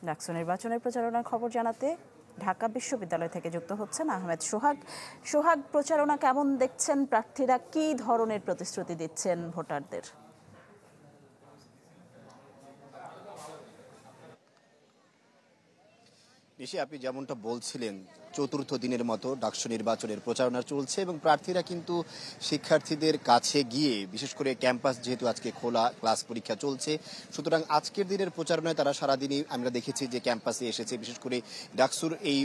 ডাকসু নির্বাচনের প্রচারণার খবর জানাতে ঢাকা বিশ্ববিদ্যালয় থেকে যুক্ত হচ্ছেন আহমেদ সোহাগ। সোহাগ, প্রচারণা কেমন দেখছেন? প্রার্থীরা কি ধরনের প্রতিশ্রুতি দিচ্ছেন ভোটারদের? নিশি, আপনি যেমনটা বলছিলেন, চতুর্থ দিনের মতো ডাকসু নির্বাচনের প্রচারণা চলছে এবং প্রার্থীরা কিন্তু শিক্ষার্থীদের কাছে গিয়ে, বিশেষ করে ক্যাম্পাস যেহেতু আজকে খোলা, ক্লাস পরীক্ষা চলছে, সুতরাং আজকের দিনের প্রচারণায় তারা সারাদিনই আমরা দেখেছি যে ক্যাম্পাসে এসেছে। বিশেষ করে ডাকসুর এই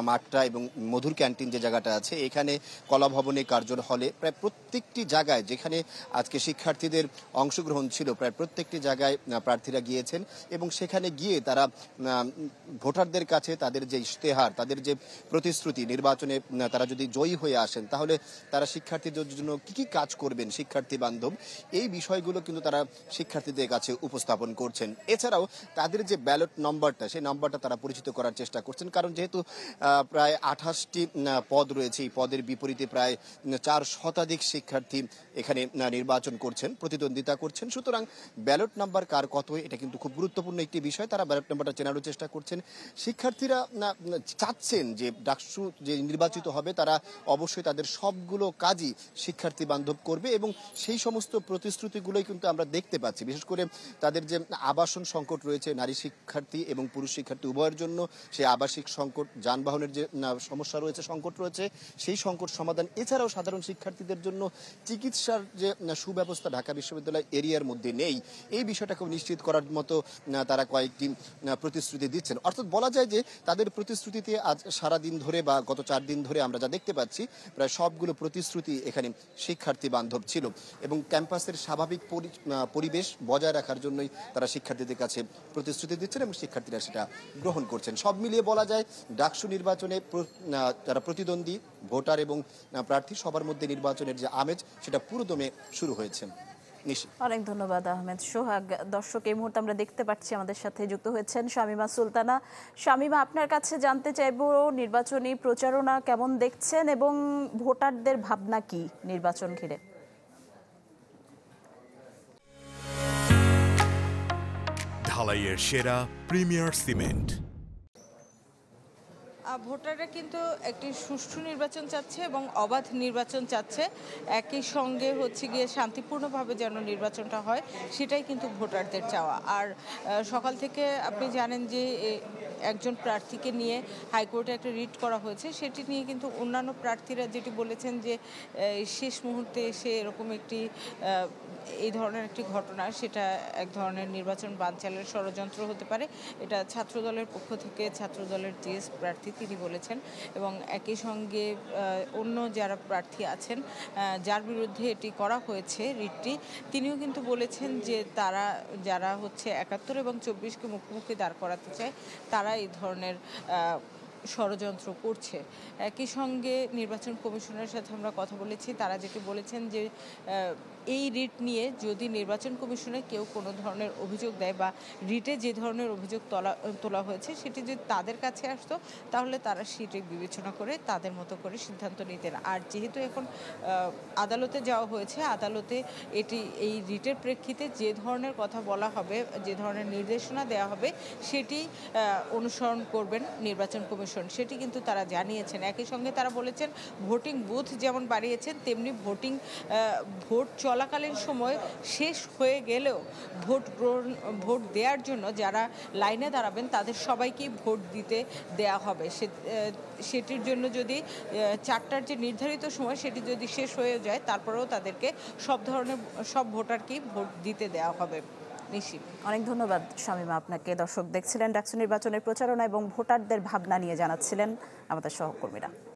মাঠটা এবং মধুর ক্যান্টিন যে জায়গাটা আছে, এখানে কলা ভবনে, কার্জন হলে, প্রায় প্রত্যেকটি জায়গায় যেখানে আজকে শিক্ষার্থীদের অংশগ্রহণ ছিল, প্রায় প্রত্যেকটি জায়গায় প্রার্থীরা গিয়েছেন এবং সেখানে গিয়ে তারা ভোটারদের কাছে তাদের যে ইশতেহার, তাদের যে প্রতিশ্রুতি, নির্বাচনে তারা যদি জয়ী হয়ে আসেন তাহলে তারা শিক্ষার্থীদের জন্য কি কি কাজ করবেন শিক্ষার্থী বান্ধব, এই বিষয়গুলো কিন্তু তারা শিক্ষার্থীদের কাছে উপস্থাপন করছেন। এছাড়াও তাদের যে ব্যালট নম্বরটা, সেই নম্বরটা তারা পরিচিত করার চেষ্টা করছেন, কারণ যেহেতু প্রায় 28টি পদ রয়েছে, এই পদের বিপরীতে প্রায় 4 শতাধিক শিক্ষার্থী এখানে নির্বাচন করছেন, প্রতিদ্বন্দ্বিতা করছেন। সুতরাং ব্যালট নাম্বার কার কত, এটা কিন্তু খুব গুরুত্বপূর্ণ একটি বিষয়। তারা ব্যালট নাম্বারটা চেনারও চেষ্টা করছেন। শিক্ষার্থীরা চাচ্ছেন যে ডাকসু যে নির্বাচিত হবে তারা অবশ্যই তাদের সবগুলো কাজই শিক্ষার্থী বান্ধব করবে এবং সেই সমস্ত প্রতিশ্রুতিগুলোই কিন্তু আমরা দেখতে পাচ্ছি। বিশেষ করে তাদের যে আবাসন সংকট রয়েছে নারী শিক্ষার্থী এবং পুরুষ শিক্ষার্থী উভয়ের জন্য, সেই আবাসিক সংকট, যানবাহনের যে সমস্যা রয়েছে, সংকট রয়েছে, সেই সংকট সমাধান। এছাড়াও সাধারণ শিক্ষার্থীদের জন্য চিকিৎসার যে সুব্যবস্থা ঢাকা বিশ্ববিদ্যালয় এরিয়ার মধ্যে নেই, এই বিষয়টাকেও নিশ্চিত করার মতো তারা কয়েকটি প্রতিশ্রুতি দিচ্ছেন। অর্থাৎ বলা যায় যে তাদের প্রতিশ্রুতিতে আজ সারাদিন ধরে বা গত 4 দিন ধরে আমরা যা দেখতে পাচ্ছি, প্রায় সবগুলো প্রতিশ্রুতি এখানে শিক্ষার্থী বান্ধব ছিল এবং ক্যাম্পাসের স্বাভাবিক পরিবেশ বজায় রাখার জন্যই তারা শিক্ষার্থীদের কাছে প্রতিশ্রুতি দিচ্ছেন এবং শিক্ষার্থীরা সেটা গ্রহণ করছেন। সব মিলিয়ে বলা যায় ডাকসু নির্বাচনে যারা প্রতিদ্বন্দ্বী ভোটার এবং প্রার্থী, সবার মধ্যে নির্বাচনের যে আমেজ সেটা পুরোদমে শুরু হয়েছে। অনেক ধন্যবাদ আহমেদ সোহাগ। দর্শক, এই মুহূর্তে আমরা দেখতে পাচ্ছি আমাদের সাথে যুক্ত হয়েছেন শামীমা সুলতানা। শামীমা, আপনার কাছে জানতে চাইব নির্বাচনী প্রচারণা কেমন দেখছেন এবং ভোটারদের ভাবনা কি নির্বাচন ঘিরে? ঢালাইয়ের সেরা প্রিমিয়ার সিমেন্ট। ভোটাররা কিন্তু একটি সুষ্ঠু নির্বাচন চাচ্ছে এবং অবাধ নির্বাচন চাচ্ছে। একই সঙ্গে হচ্ছে গিয়ে শান্তিপূর্ণভাবে যেন নির্বাচনটা হয়, সেটাই কিন্তু ভোটারদের চাওয়া। আর সকাল থেকে আপনি জানেন যে একজন প্রার্থীকে নিয়ে হাইকোর্টে একটা রিট করা হয়েছে, সেটি নিয়ে কিন্তু অন্যান্য প্রার্থীরা যেটি বলেছেন যে শেষ মুহূর্তে এসে এরকম একটি এই ধরনের একটি ঘটনা, সেটা এক ধরনের নির্বাচন বানচালের ষড়যন্ত্র হতে পারে। এটা ছাত্রদলের পক্ষ থেকে ছাত্রদলের জিএস প্রার্থী তিনি বলেছেন এবং একই সঙ্গে অন্য যারা প্রার্থী আছেন যার বিরুদ্ধে এটি করা হয়েছে রিটটি, তিনিও কিন্তু বলেছেন যে তারা যারা হচ্ছে 71 এবং 24কে মুখোমুখি দাঁড় করাতে চায় তারা এই ধরনের ষড়যন্ত্র করছে। একই সঙ্গে নির্বাচন কমিশনের সাথে আমরা কথা বলেছি, তারা যেটি বলেছেন যে এই রিট নিয়ে যদি নির্বাচন কমিশনে কেউ কোনো ধরনের অভিযোগ দেয় বা রিটে যে ধরনের অভিযোগ তোলা হয়েছে সেটি যদি তাদের কাছে আসতো তাহলে তারা সেটি বিবেচনা করে তাদের মতো করে সিদ্ধান্ত নিতেন। আর যেহেতু এখন আদালতে যাওয়া হয়েছে, আদালতে এটি এই রিটের প্রেক্ষিতে যে ধরনের কথা বলা হবে, যে ধরনের নির্দেশনা দেওয়া হবে সেটি অনুসরণ করবেন নির্বাচন কমিশন, সেটি কিন্তু তারা জানিয়েছেন। একই সঙ্গে তারা বলেছেন ভোটিং বুথ যেমন বাড়িয়েছেন তেমনি ভোট চলাকালীন সময় শেষ হয়ে গেলেও ভোট দেওয়ার জন্য যারা লাইনে দাঁড়াবেন তাদের সবাইকেই ভোট দিতে দেয়া হবে। সেটির জন্য যদি 4টার যে নির্ধারিত সময় সেটি যদি শেষ হয়ে যায় তারপরেও তাদেরকে সব ভোটারকেই ভোট দিতে দেওয়া হবে। অনেক ধন্যবাদ শামীমা আপনাকে। দর্শক দেখছিলেন ডাকসু নির্বাচনের প্রচারণা এবং ভোটারদের ভাবনা নিয়ে জানাচ্ছিলেন আমাদের সহকর্মীরা।